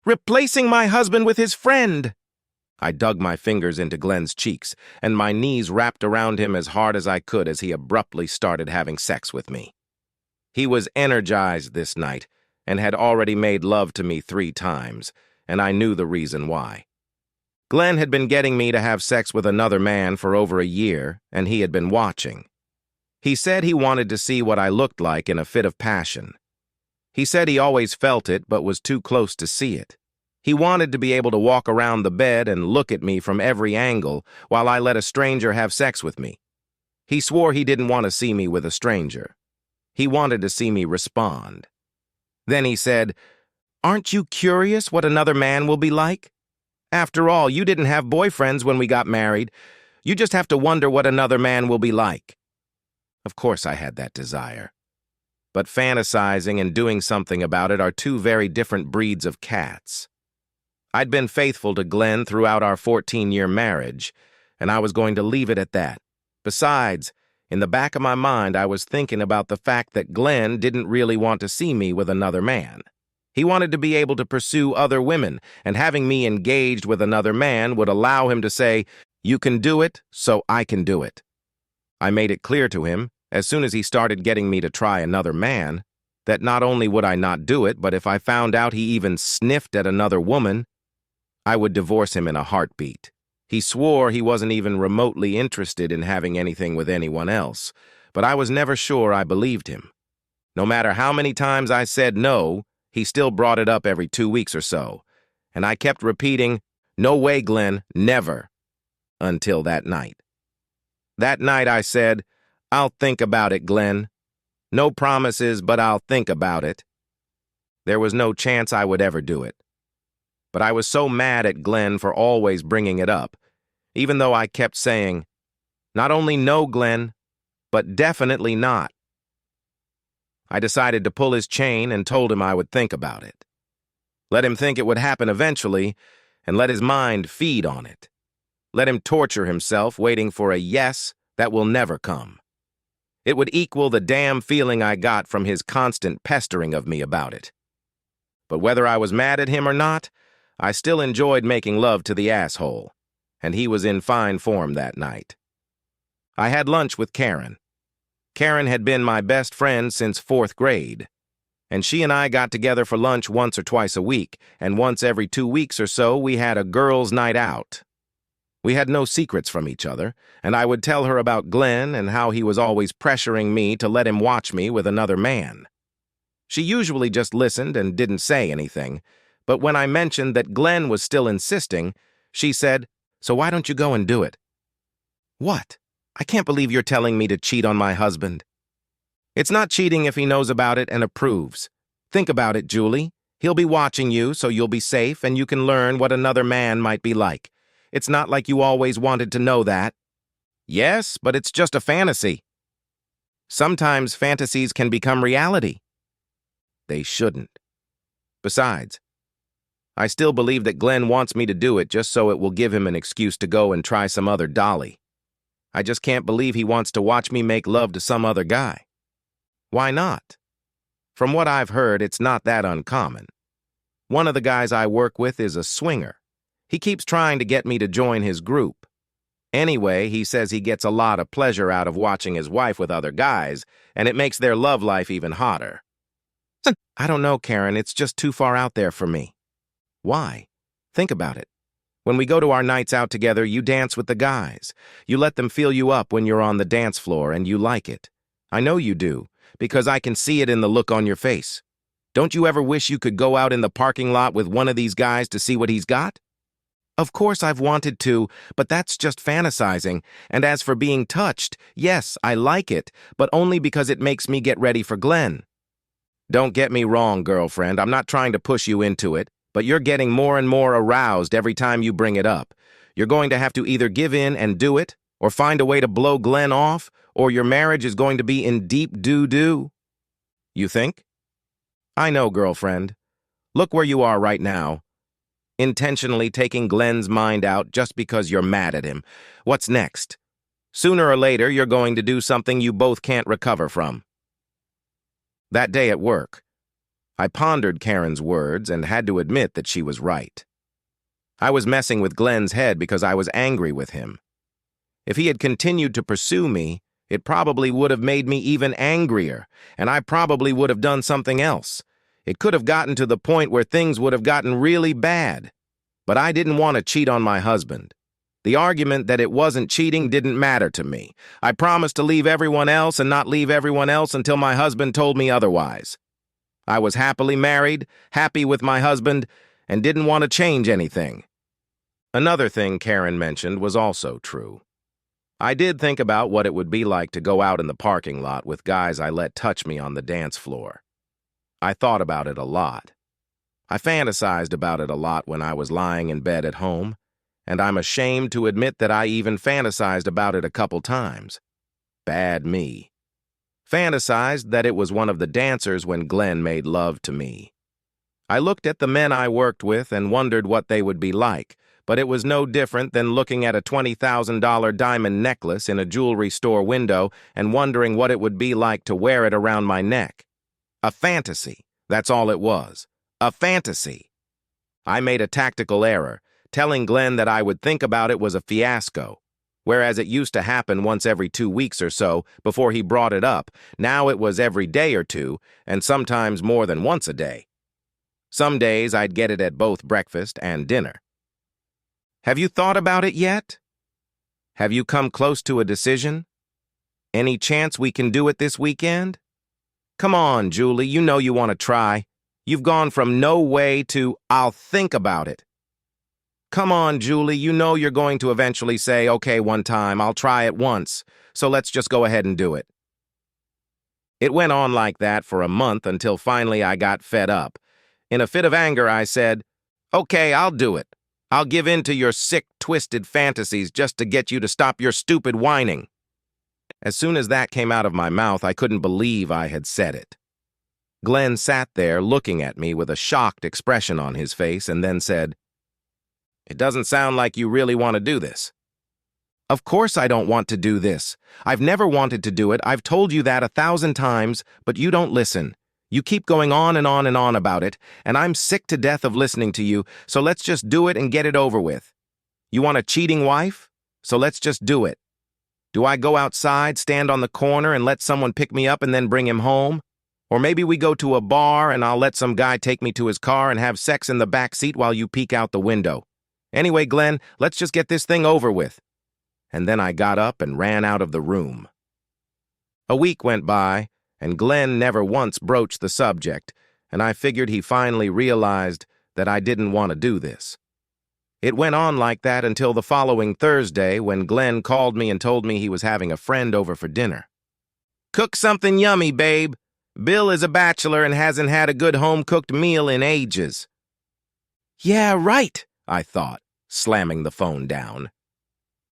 Replacing my husband with his friend! I dug my fingers into Glenn's cheeks, and my knees wrapped around him as hard as I could as he abruptly started having sex with me. He was energized this night, and had already made love to me 3 times, and I knew the reason why. Glenn had been getting me to have sex with another man for over a year, and he had been watching. He said he wanted to see what I looked like in a fit of passion. He said he always felt it but was too close to see it. He wanted to be able to walk around the bed and look at me from every angle while I let a stranger have sex with me. He swore he didn't want to see me with a stranger. He wanted to see me respond. Then he said, "Aren't you curious what another man will be like? After all, you didn't have boyfriends when we got married. You just have to wonder what another man will be like." Of course I had that desire. But fantasizing and doing something about it are 2 very different breeds of cats. I'd been faithful to Glenn throughout our 14-year marriage, and I was going to leave it at that. Besides, in the back of my mind, I was thinking about the fact that Glenn didn't really want to see me with another man. He wanted to be able to pursue other women, and having me engaged with another man would allow him to say, "You can do it, so I can do it." I made it clear to him, as soon as he started getting me to try another man, that not only would I not do it, but if I found out he even sniffed at another woman, I would divorce him in a heartbeat. He swore he wasn't even remotely interested in having anything with anyone else, but I was never sure I believed him. No matter how many times I said no, he still brought it up every 2 weeks or so, and I kept repeating, "No way, Glenn, never," until that night. That night I said, "I'll think about it, Glenn. No promises, but I'll think about it." There was no chance I would ever do it. But I was so mad at Glenn for always bringing it up, even though I kept saying, not only no, Glenn, but definitely not. I decided to pull his chain and told him I would think about it. Let him think it would happen eventually, and let his mind feed on it. Let him torture himself waiting for a yes that will never come. It would equal the damn feeling I got from his constant pestering of me about it. But whether I was mad at him or not, I still enjoyed making love to the asshole, and he was in fine form that night. I had lunch with Karen. Karen had been my best friend since 4th grade, and she and I got together for lunch once or twice a week, and once every 2 weeks or so we had a girls' night out. We had no secrets from each other, and I would tell her about Glenn and how he was always pressuring me to let him watch me with another man. She usually just listened and didn't say anything, but when I mentioned that Glenn was still insisting, she said, "So why don't you go and do it?" "What? I can't believe you're telling me to cheat on my husband." "It's not cheating if he knows about it and approves. Think about it, Julie. He'll be watching you, so you'll be safe and you can learn what another man might be like. It's not like you always wanted to know that." "Yes, but it's just a fantasy." "Sometimes fantasies can become reality." "They shouldn't. Besides, I still believe that Glenn wants me to do it just so it will give him an excuse to go and try some other dolly. I just can't believe he wants to watch me make love to some other guy." "Why not?" "From what I've heard, it's not that uncommon. One of the guys I work with is a swinger. He keeps trying to get me to join his group. Anyway, he says he gets a lot of pleasure out of watching his wife with other guys, and it makes their love life even hotter." "I don't know, Karen. It's just too far out there for me." "Why? Think about it. When we go to our nights out together, you dance with the guys. You let them feel you up when you're on the dance floor, and you like it. I know you do, because I can see it in the look on your face. Don't you ever wish you could go out in the parking lot with one of these guys to see what he's got?" "Of course I've wanted to, but that's just fantasizing. And as for being touched, yes, I like it, but only because it makes me get ready for Glenn." "Don't get me wrong, girlfriend. I'm not trying to push you into it, but you're getting more and more aroused every time you bring it up. You're going to have to either give in and do it, or find a way to blow Glenn off, or your marriage is going to be in deep doo-doo." "You think?" "I know, girlfriend. Look where you are right now. Intentionally taking Glenn's mind out just because you're mad at him. What's next? Sooner or later, you're going to do something you both can't recover from." That day at work, I pondered Karen's words and had to admit that she was right. I was messing with Glenn's head because I was angry with him. If he had continued to pursue me, it probably would have made me even angrier, and I probably would have done something else. It could have gotten to the point where things would have gotten really bad. But I didn't want to cheat on my husband. The argument that it wasn't cheating didn't matter to me. I promised to leave everyone else and not leave everyone else until my husband told me otherwise. I was happily married, happy with my husband, and didn't want to change anything. Another thing Karen mentioned was also true. I did think about what it would be like to go out in the parking lot with guys I let touch me on the dance floor. I thought about it a lot. I fantasized about it a lot when I was lying in bed at home, and I'm ashamed to admit that I even fantasized about it a couple times. Bad me. Fantasized that it was one of the dancers when Glenn made love to me. I looked at the men I worked with and wondered what they would be like, but it was no different than looking at a $20,000 diamond necklace in a jewelry store window and wondering what it would be like to wear it around my neck. A fantasy, that's all it was. A fantasy. I made a tactical error, telling Glenn that I would think about it was a fiasco. Whereas it used to happen once every 2 weeks or so before he brought it up, now it was every day or two, and sometimes more than once a day. Some days I'd get it at both breakfast and dinner. Have you thought about it yet? Have you come close to a decision? Any chance we can do it this weekend? Come on, Julie, you know you want to try. You've gone from no way to I'll think about it. Come on, Julie, you know you're going to eventually say, okay, one time, I'll try it once, so let's just go ahead and do it. It went on like that for a month until finally I got fed up. In a fit of anger, I said, okay, I'll do it. I'll give in to your sick, twisted fantasies just to get you to stop your stupid whining. As soon as that came out of my mouth, I couldn't believe I had said it. Glenn sat there looking at me with a shocked expression on his face and then said, "It doesn't sound like you really want to do this." Of course I don't want to do this. I've never wanted to do it. I've told you that 1,000 times, but you don't listen. You keep going on and on and on about it, and I'm sick to death of listening to you, so let's just do it and get it over with. You want a cheating wife? So let's just do it. Do I go outside, stand on the corner, and let someone pick me up and then bring him home? Or maybe we go to a bar and I'll let some guy take me to his car and have sex in the back seat while you peek out the window. Anyway, Glenn, let's just get this thing over with. And then I got up and ran out of the room. A week went by, and Glenn never once broached the subject, and I figured he finally realized that I didn't want to do this. It went on like that until the following Thursday when Glenn called me and told me he was having a friend over for dinner. "Cook something yummy, babe. Bill is a bachelor and hasn't had a good home-cooked meal in ages." "Yeah, right," I thought, slamming the phone down.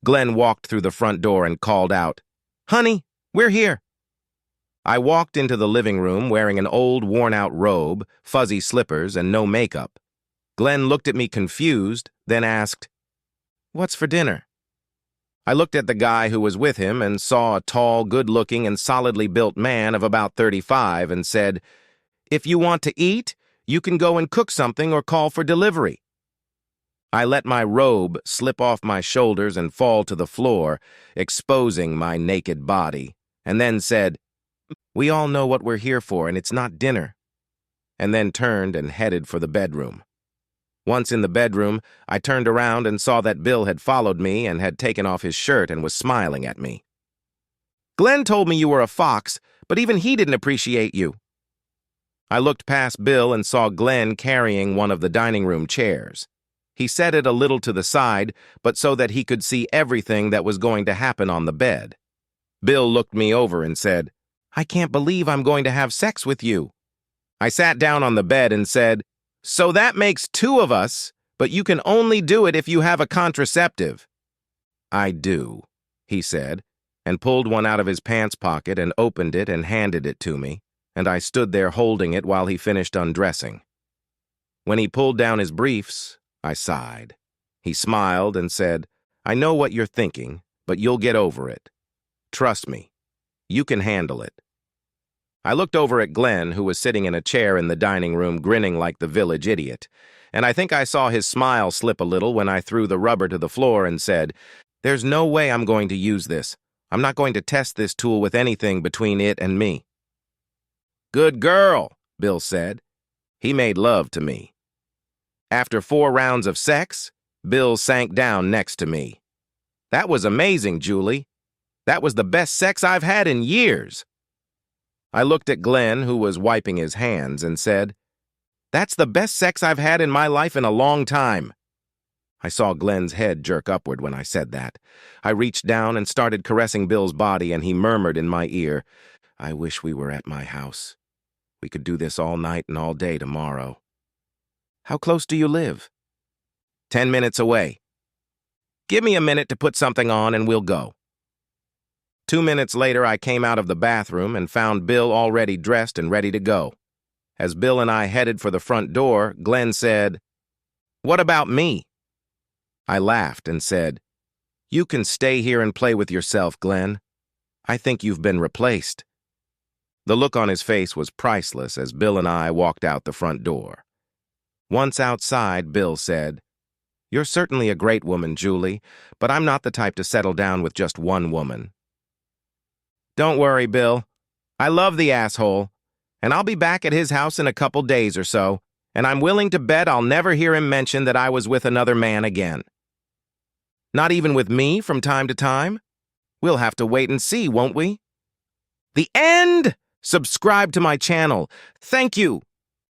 Glenn walked through the front door and called out, "Honey, we're here." I walked into the living room wearing an old, worn-out robe, fuzzy slippers, and no makeup. Glenn looked at me confused, then asked, "What's for dinner?" I looked at the guy who was with him and saw a tall, good-looking, and solidly built man of about 35 and said, "If you want to eat, you can go and cook something or call for delivery." I let my robe slip off my shoulders and fall to the floor, exposing my naked body, and then said, "We all know what we're here for, and it's not dinner," and then turned and headed for the bedroom. Once in the bedroom, I turned around and saw that Bill had followed me and had taken off his shirt and was smiling at me. "Glenn told me you were a fox, but even he didn't appreciate you." I looked past Bill and saw Glenn carrying one of the dining room chairs. He set it a little to the side, but so that he could see everything that was going to happen on the bed. Bill looked me over and said, "I can't believe I'm going to have sex with you." I sat down on the bed and said, "So that makes 2 of us, but you can only do it if you have a contraceptive." "I do," he said, and pulled one out of his pants pocket and opened it and handed it to me, and I stood there holding it while he finished undressing. When he pulled down his briefs, I sighed. He smiled and said, "I know what you're thinking, but you'll get over it. Trust me, you can handle it." I looked over at Glenn, who was sitting in a chair in the dining room grinning like the village idiot, and I think I saw his smile slip a little when I threw the rubber to the floor and said, "There's no way I'm going to use this. I'm not going to test this tool with anything between it and me." "Good girl," Bill said. He made love to me. After 4 rounds of sex, Bill sank down next to me. "That was amazing, Julie. That was the best sex I've had in years." I looked at Glenn, who was wiping his hands, and said, "That's the best sex I've had in my life in a long time." I saw Glenn's head jerk upward when I said that. I reached down and started caressing Bill's body, and he murmured in my ear, "I wish we were at my house. We could do this all night and all day tomorrow." "How close do you live?" 10 minutes away." "Give me a minute to put something on and we'll go." 2 minutes later, I came out of the bathroom and found Bill already dressed and ready to go. As Bill and I headed for the front door, Glenn said, "What about me?" I laughed and said, "You can stay here and play with yourself, Glenn. I think you've been replaced." The look on his face was priceless as Bill and I walked out the front door. Once outside, Bill said, "You're certainly a great woman, Julie, but I'm not the type to settle down with just one woman." "Don't worry, Bill. I love the asshole, and I'll be back at his house in a couple days or so, and I'm willing to bet I'll never hear him mention that I was with another man again." "Not even with me from time to time? We'll have to wait and see, won't we?" The end! Subscribe to my channel. Thank you.